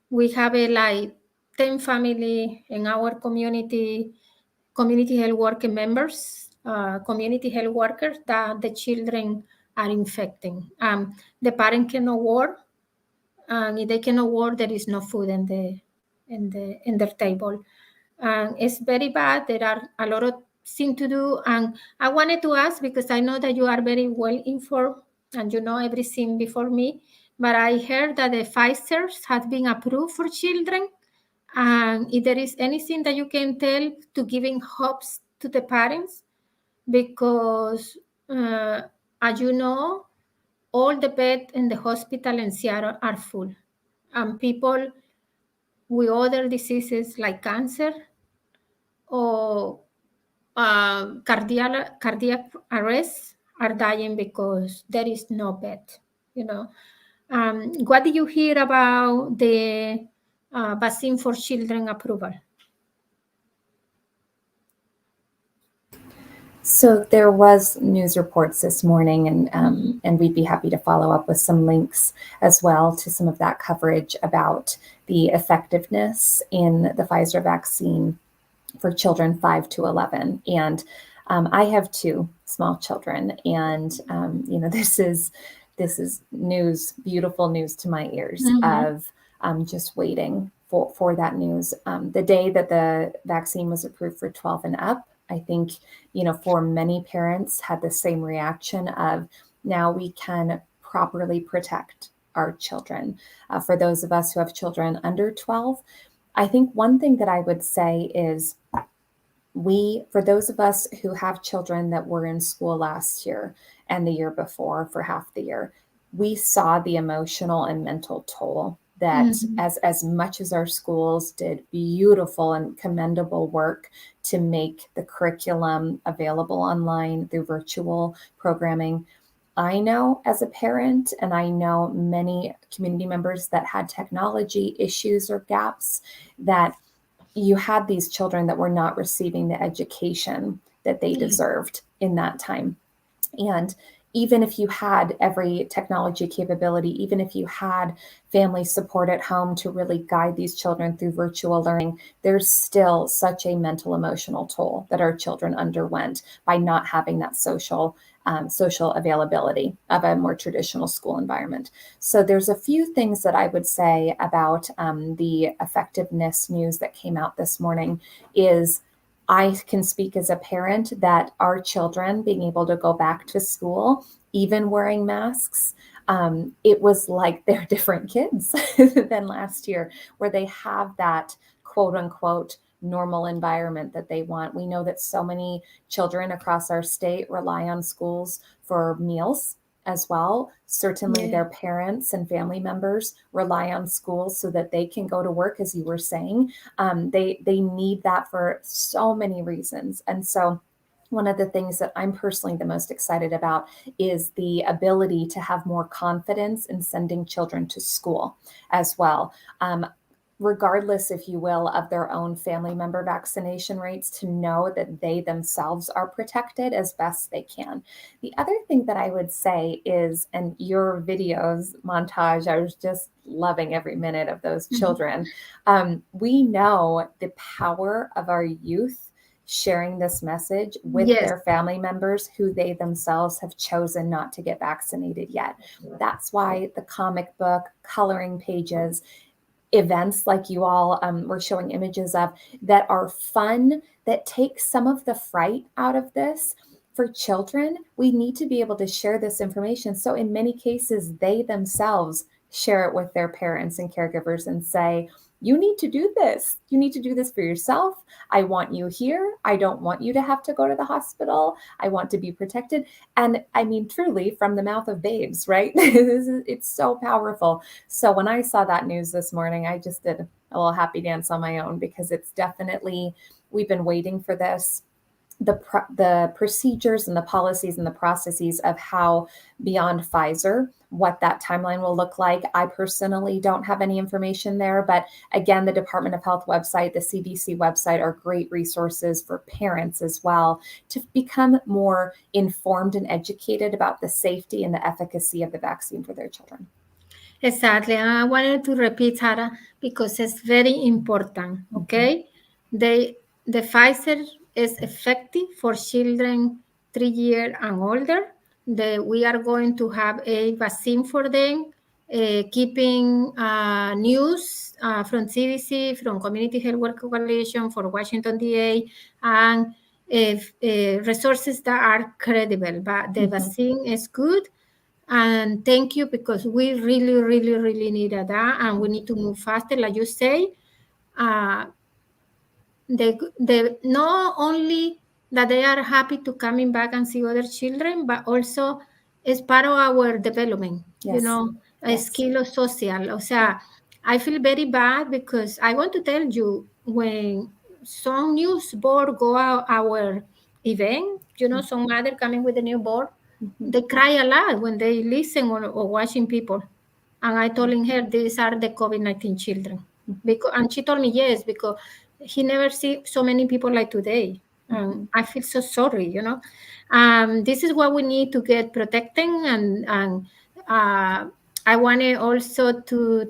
We have like 10 family in our community health worker members, community health workers, that the children are infecting. The parent cannot work, and if they cannot work, there is no food in their table. And it's very bad. There are a lot of things to do. And I wanted to ask, because I know that you are very well informed and you know everything before me, but I heard that the Pfizer has been approved for children. And if there is anything that you can tell to giving hopes to the parents, because as you know, all the beds in the hospital in Seattle are full. And people with other diseases like cancer or cardiac arrest are dying because there is no bed. What do you hear about the vaccine for children approval? So there was news reports this morning, and we'd be happy to follow up with some links as well to some of that coverage about the effectiveness in the Pfizer vaccine for children 5 to 11. And I have 2 small children, and this is news, beautiful news to my ears, of just waiting for that news. The day that the vaccine was approved for 12 and up, I think, for many parents had the same reaction of, now we can properly protect our children. For those of us who have children under 12, I think one thing that I would say is, for those of us who have children that were in school last year and the year before for half the year, we saw the emotional and mental toll that as much as our schools did beautiful and commendable work to make the curriculum available online through virtual programming, I know as a parent, and I know many community members that had technology issues or gaps, that you had these children that were not receiving the education that they deserved in that time. And even if you had every technology capability, even if you had family support at home to really guide these children through virtual learning, there's still such a mental emotional toll that our children underwent by not having that social availability of a more traditional school environment. So there's a few things that I would say about the effectiveness news that came out this morning is I can speak as a parent that our children being able to go back to school, even wearing masks, it was like they're different kids than last year, where they have that quote unquote normal environment that they want. We know that so many children across our state rely on schools for meals as well. Certainly their parents and family members rely on schools so that they can go to work, as you were saying. They need that for so many reasons. And so one of the things that I'm personally the most excited about is the ability to have more confidence in sending children to school as well. Regardless, if you will, of their own family member vaccination rates, to know that they themselves are protected as best they can. The other thing that I would say is, and your videos montage, I was just loving every minute of those children. We know the power of our youth sharing this message with their family members who they themselves have chosen not to get vaccinated yet. That's why the comic book, coloring pages, events like you all were showing images of that are fun, that take some of the fright out of this. For children, we need to be able to share this information. So in many cases, they themselves share it with their parents and caregivers and say, you need to do this. You need to do this for yourself. I want you here. I don't want you to have to go to the hospital. I want to be protected. And I mean, truly from the mouth of babes, right? It's so powerful. So when I saw that news this morning, I just did a little happy dance on my own, because it's definitely, we've been waiting for this. The procedures and the policies and the processes of how beyond Pfizer, what that timeline will look like. I personally don't have any information there, but again, the Department of Health website, the CDC website are great resources for parents as well to become more informed and educated about the safety and the efficacy of the vaccine for their children. Exactly. And I wanted to repeat, Sarah, because it's very important, okay? The Pfizer is effective for children 3 years and older. We are going to have a vaccine for them, keeping news from CDC, from Community Health Worker Coalition, for Washington DA, and resources that are credible. But the vaccine is good. And thank you, because we really, really, really needed that, and we need to move faster, like you say. The not only that they are happy to coming back and see other children, but also it's part of our development, a skill of social. O sea, I feel very bad because I want to tell you, when some newsboard go out our event, some mother coming with a new board, they cry a lot when they listen or watching people. And I told her, these are the COVID-19 children. And she told me, yes, because he never see so many people like today. I feel so sorry, This is what we need to get protecting. And I wanted also to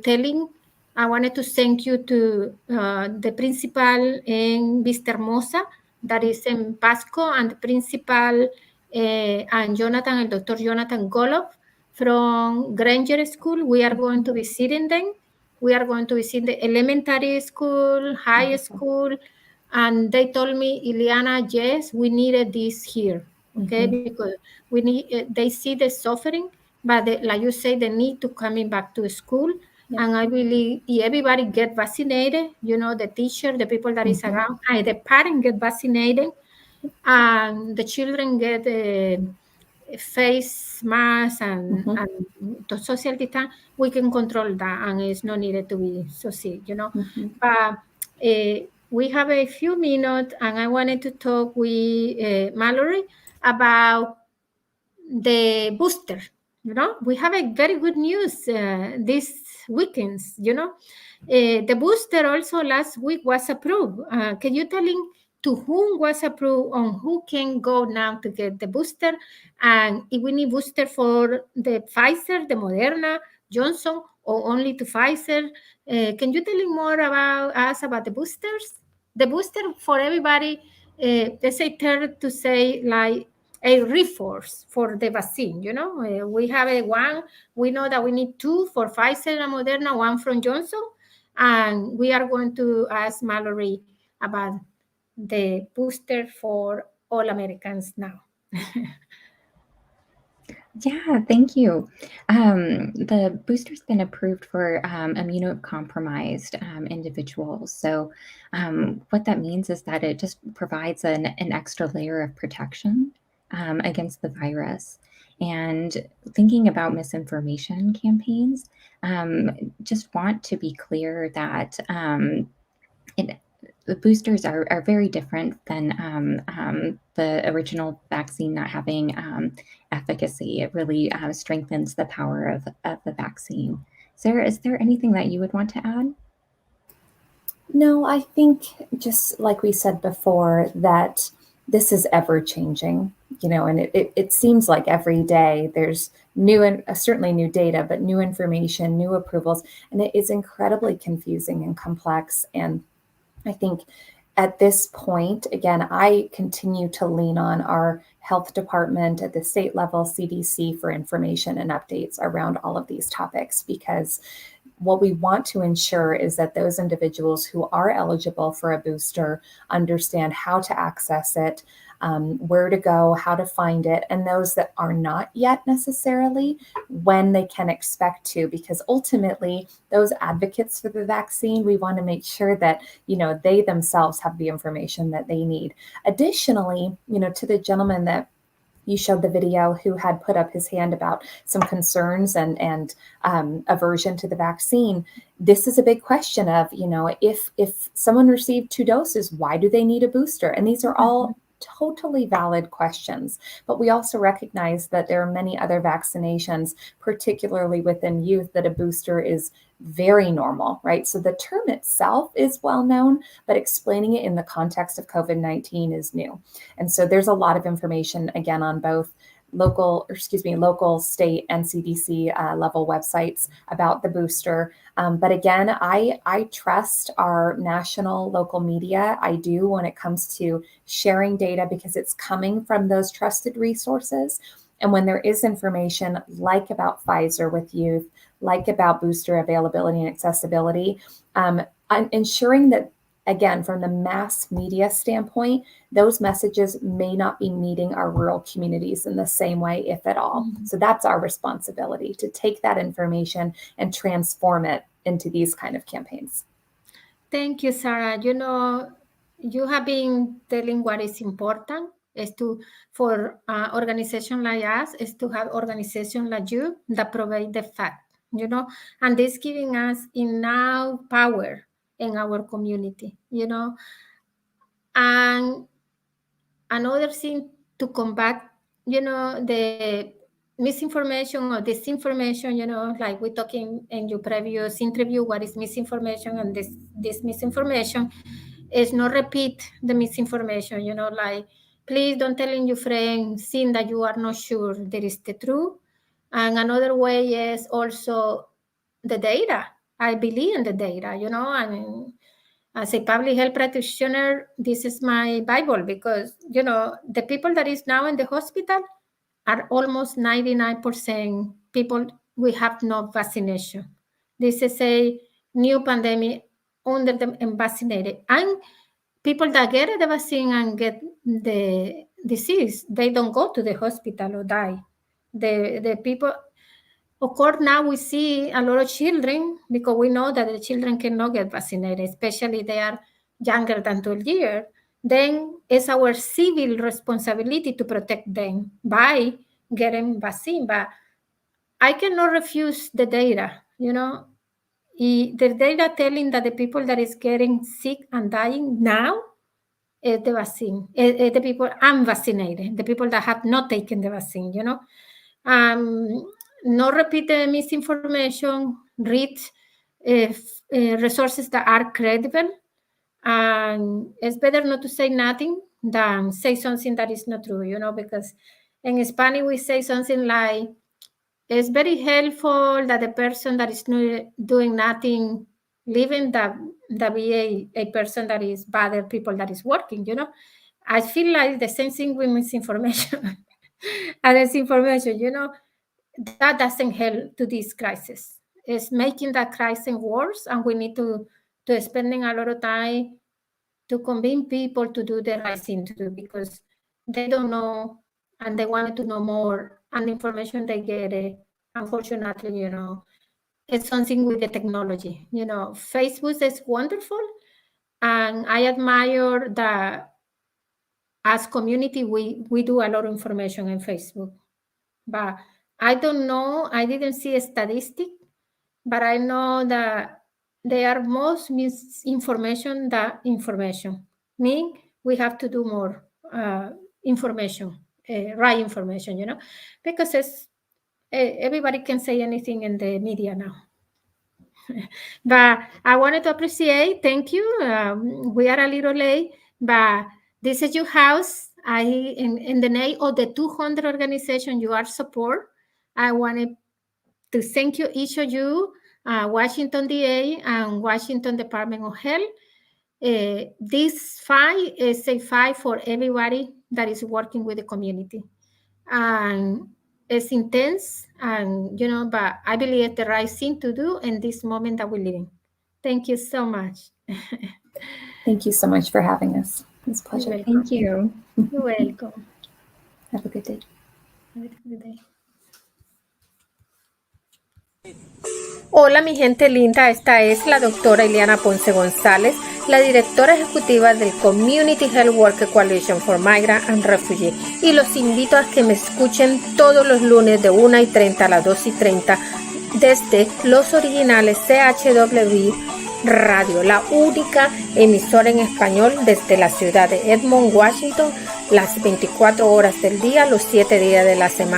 I wanted to thank you to the principal in Vista Hermosa, that is in Pasco, and the principal and Dr. Jonathan Golob from Granger School. We are going to be visiting them. We are going to visit the elementary school, high school, and they told me, Ileana, yes, we needed this here, okay? Because we need. They see the suffering, but like you say, the need to coming back to school. And I believe everybody get vaccinated. The teacher, the people that is around, and the parent get vaccinated, and the children get face mask and the social distance. We can control that, and it's not needed to be so sick, But we have a few minutes, and I wanted to talk with Mallory about the booster. We have a very good news this weekends. The booster also last week was approved. Can you tell him to whom was approved, on who can go now to get the booster, and if we need booster for the Pfizer, the Moderna, Johnson, or only to Pfizer? Can you tell him more about us about the boosters? The booster for everybody, let's say, to say like a reforce for the vaccine. We have a one. We know that we need 2 for Pfizer and Moderna, 1 from Johnson, and we are going to ask Mallory about the booster for all Americans now. Yeah, thank you. The booster's been approved for immunocompromised individuals. So what that means is that it just provides an extra layer of protection against the virus. And thinking about misinformation campaigns, just want to be clear that the boosters are very different than the original vaccine not having efficacy. It really strengthens the power of the vaccine. Sarah, is there anything that you would want to add? No, I think just like we said before, that this is ever changing, and it seems like every day there's new and certainly new data, but new information, new approvals, and it is incredibly confusing and complex. And I think at this point, again, I continue to lean on our health department at the state level, CDC, for information and updates around all of these topics, because what we want to ensure is that those individuals who are eligible for a booster understand how to access it, where to go, how to find it, and those that are not yet necessarily, when they can expect to, because ultimately those advocates for the vaccine, we want to make sure that, they themselves have the information that they need. Additionally, to the gentleman that you showed the video who had put up his hand about some concerns and aversion to the vaccine. This is a big question of, if someone received 2 doses, why do they need a booster? And these are all totally valid questions. But we also recognize that there are many other vaccinations, particularly within youth, that a booster is very normal, right? So the term itself is well known, but explaining it in the context of COVID-19 is new. And so there's a lot of information, again, on both local, state, and CDC level websites about the booster. But again, I trust our national, local media. I do, when it comes to sharing data, because it's coming from those trusted resources. And when there is information like about Pfizer with youth, like about booster availability and accessibility, I'm ensuring that, again, from the mass media standpoint, those messages may not be meeting our rural communities in the same way, if at all. Mm-hmm. So that's our responsibility, to take that information and transform it into these kind of campaigns. Thank you, Sarah. You have been telling what is important is for organization like us, is to have organization like you that provide the fact, and this giving us enough power in our community, and another thing to combat, the misinformation or disinformation, like we talking in your previous interview, what is misinformation, and this misinformation is not repeat the misinformation, like, please don't tell your friend thing that you are not sure that is the truth. And another way is also the data. I believe in the data, and as a public health practitioner, this is my Bible, because, the people that is now in the hospital are almost 99% people we have no vaccination. This is a new pandemic under the unvaccinated. And people that get the vaccine and get the disease, they don't go to the hospital or die. The people, of course, now we see a lot of children, because we know that the children cannot get vaccinated, especially they are younger than 12 years. Then it's our civil responsibility to protect them by getting vaccine. But I cannot refuse the data, the data telling that the people that is getting sick and dying now the vaccine, the people unvaccinated, the people that have not taken the vaccine, you know. Not repeat the misinformation, read resources that are credible, and it's better not to say nothing than say something that is not true, you know, because in Spanish we say something like, it's very helpful that the person that is doing nothing, living, that be a person that is bother people that is working, you know. I feel like the same thing with misinformation. And disinformation, you know, that doesn't help to this crisis. It's making that crisis worse, and we need to spending a lot of time to convince people to do the right thing to do, because they don't know and they wanted to know more, and the information they get, unfortunately, you know, it's something with the technology. You know, Facebook is wonderful, and I admire that as community we do a lot of information in Facebook. But I don't know, I didn't see a statistic, but I know that there are most misinformation than information. Meaning we have to do more information, right information, you know, because it's, everybody can say anything in the media now. But I wanted to appreciate, thank you. We are a little late, but this is your house. In the name of the 200 organizations you are support, I wanted to thank you, each of you, Washington DA and Washington Department of Health. This fight is a fight for everybody that is working with the community. And it's intense, and you know, but I believe it's the right thing to do in this moment that we live in. Thank you so much. Thank you so much for having us. It's a pleasure. Thank you. You're welcome. Have a good day. Have a good day. Hola mi gente linda, esta es la doctora Ileana Ponce González, la directora ejecutiva del Community Health Worker Coalition for Migrant and Refugee, y los invito a que me escuchen todos los lunes de 1:30 a las 2:30 desde los originales CHWCMR Radio, la única emisora en español desde la ciudad de Edmond, Washington, las 24 horas del día, los 7 días de la semana.